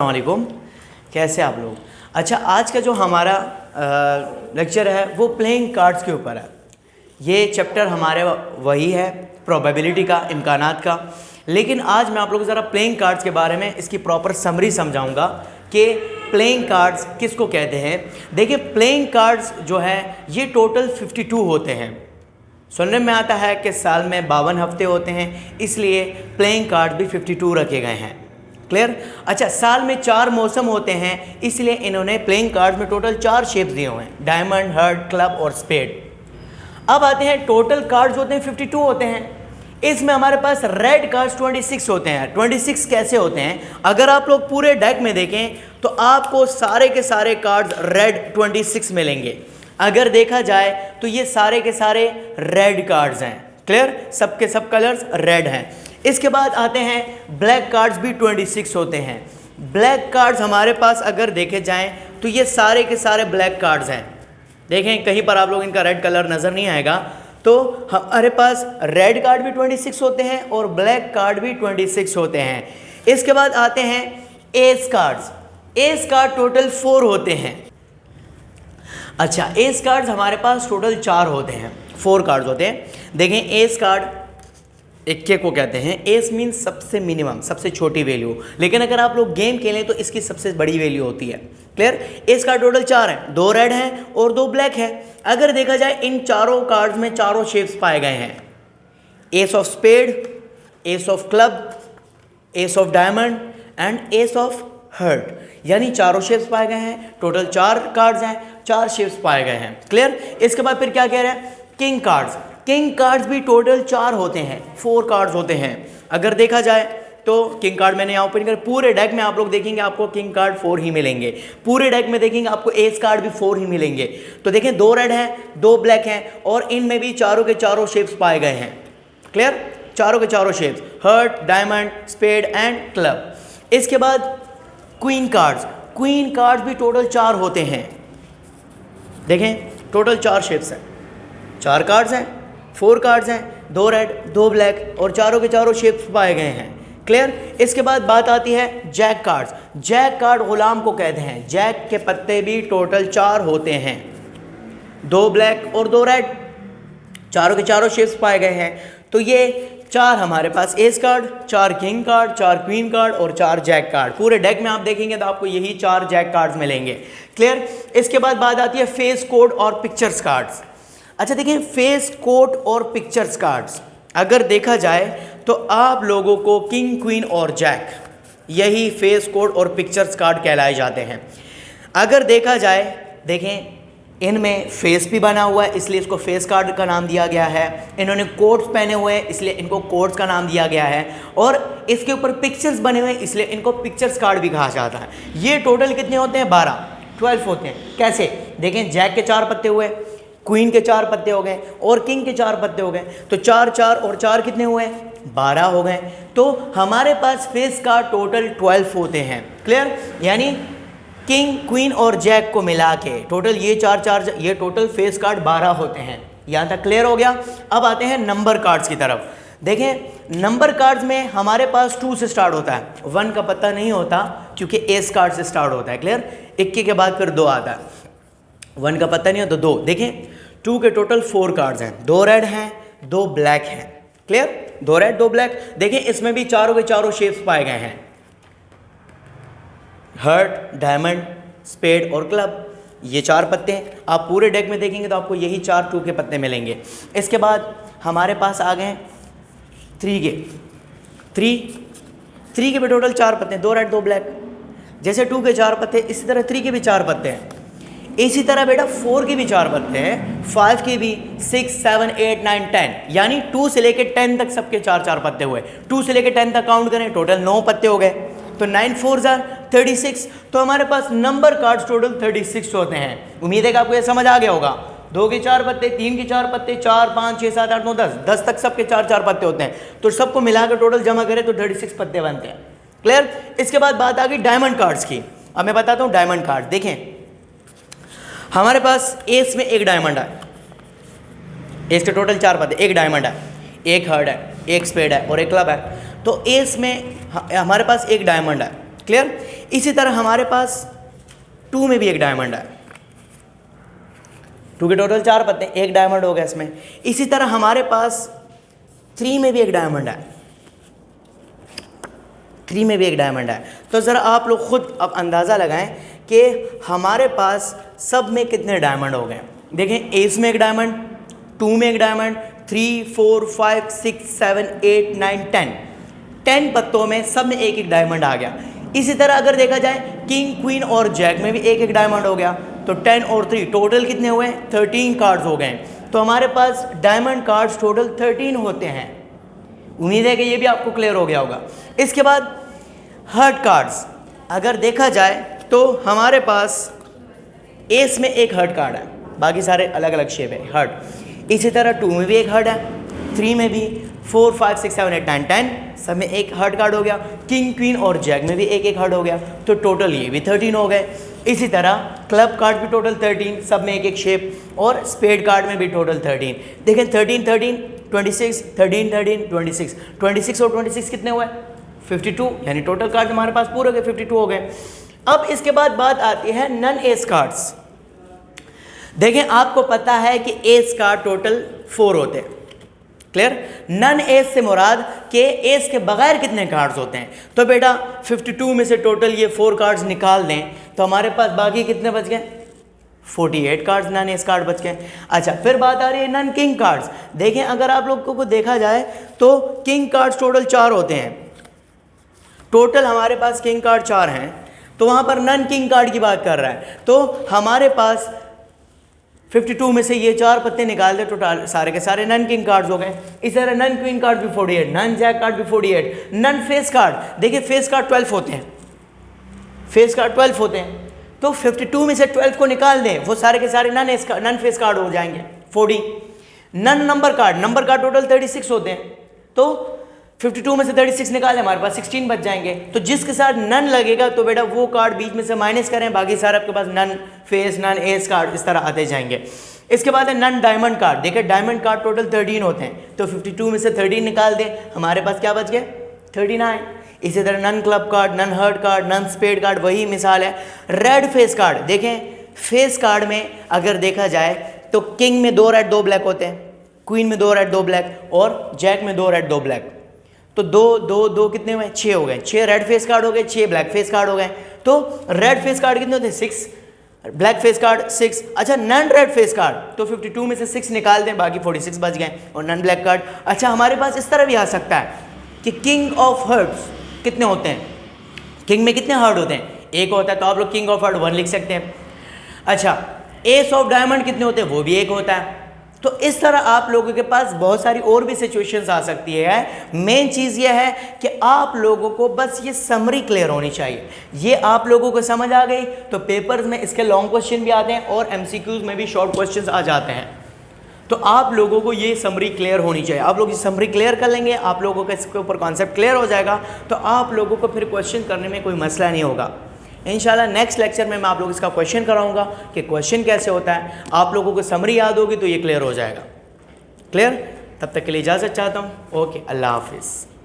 अस्सलामुअलैकुम, कैसे आप लोग। अच्छा, आज का जो हमारा लेक्चर है वो प्लेइंग कार्ड्स के ऊपर है। ये चैप्टर हमारे वही है प्रोबेबिलिटी का, इम्कानात का। लेकिन आज मैं आप लोगों को ज़रा प्लेइंग कार्ड्स के बारे में इसकी प्रॉपर समरी समझाऊंगा कि प्लेइंग कार्ड्स किसको कहते हैं। देखिए, प्लेइंग कार्ड्स जो है ये टोटल 52 होते हैं। सुनने में आता है कि साल में 52 हफ्ते होते हैं, इसलिए प्लेइंग कार्ड भी 52 रखे गए हैं। क्लियर। अच्छा, साल में 4 मौसम होते हैं, इसलिए इन्होंने प्लेइंग कार्ड्स में टोटल 4 शेप्स दिए हुए हैं, डायमंड, हार्ट, क्लब और स्पेड। अब आते हैं टोटल कार्ड्स होते हैं 52 होते हैं। इसमें हमारे पास रेड कार्ड्स 26 होते हैं। 26 कैसे होते हैं? अगर आप लोग पूरे डेक में देखें तो आपको सारे के सारे कार्ड्स रेड 26 मिलेंगे। अगर देखा जाए तो ये सारे के सारे रेड कार्ड्स हैं। क्लियर, सबके सब कलर्स रेड हैं। इसके बाद आते हैं ब्लैक कार्ड्स भी 26 होते हैं। ब्लैक कार्ड्स हमारे पास अगर देखे जाएं तो ये सारे के सारे ब्लैक कार्ड्स हैं। देखें, कहीं पर आप लोग इनका रेड कलर नज़र नहीं आएगा। तो हमारे पास रेड कार्ड भी 26 होते हैं और ब्लैक कार्ड भी 26 होते हैं। इसके बाद आते हैं S cards. S card total 4 होते हैं। अच्छा, एस कार्ड्स हमारे पास टोटल 4 होते हैं, 4 कार्ड्स होते हैं। देखें, एस कार्ड इक्के को कहते हैं। एस मीन्स सबसे मिनिमम, सबसे छोटी वैल्यू, लेकिन अगर आप लोग गेम खेलें तो इसकी सबसे बड़ी वैल्यू होती है। क्लियर। एस कार्ड टोटल 4 हैं, 2 रेड हैं और 2 ब्लैक हैं। अगर देखा जाए इन चारों कार्ड्स में चारों शेप्स पाए गए हैं, ace of spade, ace of club, ace of diamond and ace of heart, यानी चारों शेप्स पाए गए हैं। टोटल 4 कार्ड्स हैं, 4 शेप्स पाए गए हैं। क्लियर। इसके बाद फिर क्या कह रहे हैं? King cards. किंग कार्ड्स भी टोटल 4 होते हैं, 4 कार्ड्स होते हैं। अगर देखा जाए तो किंग कार्ड मैंने यहाँ ओपन कर, पूरे डेक में आप लोग देखेंगे आपको किंग कार्ड 4 ही मिलेंगे। पूरे डेक में देखेंगे आपको एस कार्ड भी 4 ही मिलेंगे। तो देखें, 2 रेड हैं, 2 ब्लैक हैं और इनमें भी चारों के चारों शेप्स पाए गए हैं। क्लियर, चारों के चारों shapes, heart, diamond, spade and club. इसके बाद क्वीन कार्ड्स। क्वीन कार्ड्स भी टोटल 4 होते हैं। देखें, टोटल 4 शेप्स हैं, 4 कार्ड्स हैं, 4 कार्ड्स हैं, 2 रेड, 2 ब्लैक और चारों के चारों शेप्स पाए गए हैं। क्लियर। इसके बाद बात आती है जैक कार्ड्स। जैक कार्ड गुलाम को कहते हैं। जैक के पत्ते भी टोटल 4 होते हैं, 2 ब्लैक और 2 रेड, चारों के चारों शेप्स पाए गए हैं। तो ये 4 हमारे पास ace card, 4 king card, 4 queen card और 4 जैक कार्ड। पूरे डेक में आप देखेंगे तो आपको यही 4 जैक कार्ड्स मिलेंगे। क्लियर। इसके बाद बात आती है फेस कोड और पिक्चर्स कार्ड्स। अच्छा, देखिए, फेस कोड और पिक्चर्स कार्ड्स अगर देखा जाए तो आप लोगों को किंग, क्वीन और जैक, यही फेस कोड और पिक्चर्स कार्ड कहलाए जाते हैं। अगर देखा जाए, देखें, इनमें फेस भी बना हुआ है इसलिए इसको फेस कार्ड का नाम दिया गया है। इन्होंने कोट्स पहने हुए हैं इसलिए इनको कोट्स का नाम दिया गया है। और इसके ऊपर पिक्चर्स बने हुए हैं इसलिए इनको पिक्चर्स कार्ड भी कहा जाता है। ये टोटल कितने होते हैं? 12 होते हैं। कैसे? देखें, जैक के 4 पत्ते हुए, क्वीन के 4 पत्ते हो गए और किंग के 4 पत्ते हो गए। तो 4 4 और 4 कितने हुए? 12 हो गए। तो हमारे पास फेस कार्ड टोटल 12 होते हैं। क्लियर। यानी किंग, क्वीन और जैक को मिला के टोटल ये 4 ये टोटल फेस कार्ड 12 होते हैं। यहाँ तक क्लियर हो गया। अब आते हैं नंबर कार्ड्स की तरफ। देखें, नंबर कार्ड्स में हमारे पास 2 से स्टार्ट होता है, 1 का पत्ता नहीं होता क्योंकि एस कार्ड से स्टार्ट होता है। क्लियर। 21 के बाद फिर 2 आता है, 1 का पत्ता नहीं हो तो 2। देखें, 2 के टोटल 4 कार्ड्स हैं, 2 रेड हैं, 2 ब्लैक हैं। Clear, 2 red, 2 black. देखें, इसमें भी चारों के चारों शेप्स पाए गए हैं, हर्ट, डायमंड, स्पेड और क्लब। ये 4 पत्ते हैं। आप पूरे डेक में देखेंगे तो आपको यही 4 2 के पत्ते मिलेंगे। इसके बाद हमारे पास आ गए 3 के। 3 के भी टोटल 4 पत्ते हैं, 2 रेड, 2 ब्लैक। जैसे 2 के 4 पत्ते, इसी तरह 3 के भी 4 पत्ते हैं। इसी तरह बेटा 4 के भी 4 पत्ते हैं, 5 के भी, 6 7 8 9 10, यानी 2 से लेकर 10 तक सबके 4 पत्ते हुए। 2 से लेकर 10 तक काउंट करें, टोटल 9 पत्ते हो गए। तो 9 4 36। तो हमारे पास नंबर कार्ड्स टोटल 36 होते हैं। उम्मीद है कि आपको ये समझ आ गया होगा। 2 के 4 पत्ते, 3 के 4 पत्ते, 4 5 6 7 8 9 10 तक सबके 4 पत्ते होते हैं। तो सबको मिलाकर टोटल जमा करें तो 36 पत्ते बनते हैं। क्लियर। इसके बाद बात आ गई डायमंड कार्ड्स की। अब मैं बताता हूँ डायमंड कार्ड। देखें, हमारे पास एस में 1 डायमंड है, एस के टोटल 4 पत्ते, 1 डायमंड है, 1 हर्ट है, 1 स्पेड है और 1 क्लब है। तो एस में हमारे पास 1 डायमंड है। क्लियर। इसी तरह हमारे पास 2 में भी एक डायमंड है, 2 के टोटल 4 पत्ते, एक डायमंड हो गया इसमें। इसी तरह हमारे पास 3 में भी एक डायमंड है, 3 में भी एक डायमंड है। तो ज़रा आप लोग खुद अब अंदाज़ा लगाएं कि हमारे पास सब में कितने डायमंड हो गए। देखें, एस में एक डायमंड, 2 में एक डायमंड, 3, 4, 5, 6, 7, 8, 9, 10 पत्तों में सब में एक एक डायमंड आ गया। इसी तरह अगर देखा जाए किंग, क्वीन और जैक में भी एक एक डायमंड हो गया, तो 10 और 3 टोटल कितने हुए? 13 कार्ड्स हो गए। तो हमारे पास डायमंड कार्ड्स टोटल 13 होते हैं। उम्मीद है कि ये भी आपको क्लियर हो गया होगा। इसके बाद हर्ट कार्ड्स अगर देखा जाए तो हमारे पास एस में एक हर्ट कार्ड है, बाकी सारे अलग अलग शेप है हर्ट। इसी तरह 2 में भी एक हर्ट है, 3 में भी, 4, 5, 6, 7, 8, 9, 10 सब में एक हर्ट कार्ड हो गया। किंग, क्वीन और जैक में भी एक एक हर्ट हो गया, तो टोटल ये भी 13 हो गए। इसी तरह क्लब कार्ड भी टोटल 13, सब में एक एक शेप, और स्पेड कार्ड में भी टोटल 13। देखें 13, 13, 26, 13, 13, 26, 26 और 26 कितने हुए? 52, यानी टोटल कार्ड हमारे पास पूरे हो गए, 52 हो गए। अब इसके बाद बात आती है नन एस कार्ड्स। देखें, आपको पता है कि एस कार्ड टोटल 4 होते हैं, क्लियर। नन एस से मुराद के एस के बगैर कितने कार्ड्स होते हैं। तो बेटा 52 में से टोटल ये 4 कार्ड्स निकाल दें तो हमारे पास बाकी कितने बच गए? 48 कार्ड्स नन एस कार्ड बच गए। अच्छा, फिर बात आ रही है नन किंग कार्ड्स। देखें, अगर आप लोगों को देखा जाए तो किंग कार्ड्स टोटल 4 होते हैं, टोटल हमारे पास किंग कार्ड 4 हैं, तो वहाँ पर नन किंग कार्ड की बात कर रहा है। तो हमारे पास 52 में से ये 4 पत्ते निकाल दे, टोटल सारे के सारे नन किंग कार्ड्स हो गए। इस तरह नन क्वीन कार्ड भी 48, नन जैक कार्ड भी 48, नन फेस कार्ड। देखिए फेस कार्ड 12 होते हैं, फेस कार्ड 12 होते हैं, तो 52 में से 12 को निकाल दें, वो सारे के सारे नन फेस कार्ड हो जाएंगे 40। नन नंबर कार्ड टोटल 36 होते हैं, तो 52 में से 36 निकालें, हमारे पास 16 बच जाएंगे। तो जिसके साथ नन लगेगा तो बेटा वो कार्ड बीच में से माइनस करें, बाकी सारे आपके पास none face, none ace card इस तरह आते जाएंगे। इसके बाद है नन डायमंड कार्ड। देखिए डायमंड कार्ड टोटल 13 होते हैं, तो 52 में से 13 निकाल दें, हमारे पास क्या बच गए? 39। इसी तरह non club card, non heart card, non spade card, वही मिसाल है। रेड फेस कार्ड, देखें फेस कार्ड में अगर देखा जाए तो किंग में 2 रेड 2 ब्लैक होते हैं, क्वीन में 2 रेड 2 ब्लैक और जैक में 2 रेड 2 ब्लैक। तो 2 कितने हुए? 6 हो गए। 6 रेड फेस कार्ड हो गए, 6 ब्लैक फेस कार्ड हो गए। तो रेड फेस कार्ड कितने होते हैं? 6, ब्लैक फेस कार्ड 6। अच्छा, नन रेड फेस कार्ड, तो 52 में से 6 निकाल दें, बाकी 46 बच गए। और नन ब्लैक कार्ड। अच्छा, हमारे पास इस तरह भी आ सकता है कि किंग ऑफ हर्ट्स कितने होते हैं? किंग में कितने हर्ट होते हैं? 1 होता है, तो आप लोग किंग ऑफ हर्ट 1 लिख सकते हैं। अच्छा, एस ऑफ डायमंड कितने होते हैं? वो भी 1 होता है। तो इस तरह आप लोगों के पास बहुत सारी और भी सिचुएशंस आ सकती है। मेन चीज़ ये है कि आप लोगों को बस ये समरी क्लियर होनी चाहिए। ये आप लोगों को समझ आ गई तो पेपर्स में इसके लॉन्ग क्वेश्चन भी आते हैं और एमसीक्यूज में भी शॉर्ट क्वेश्चंस आ जाते हैं। तो आप लोगों को ये समरी क्लियर होनी चाहिए। आप लोग ये समरी क्लियर कर लेंगे, आप लोगों का इसके ऊपर कॉन्सेप्ट क्लियर हो जाएगा, तो आप लोगों को फिर क्वेश्चन करने में कोई मसला नहीं होगा। इंशाल्लाह नेक्स्ट लेक्चर में मैं आप लोग इसका क्वेश्चन कराऊंगा कि क्वेश्चन कैसे होता है। आप लोगों को समरी याद होगी तो ये क्लियर हो जाएगा। क्लियर? तब तक के लिए इजाज़त चाहता हूँ। ओके, अल्लाह हाफिज़।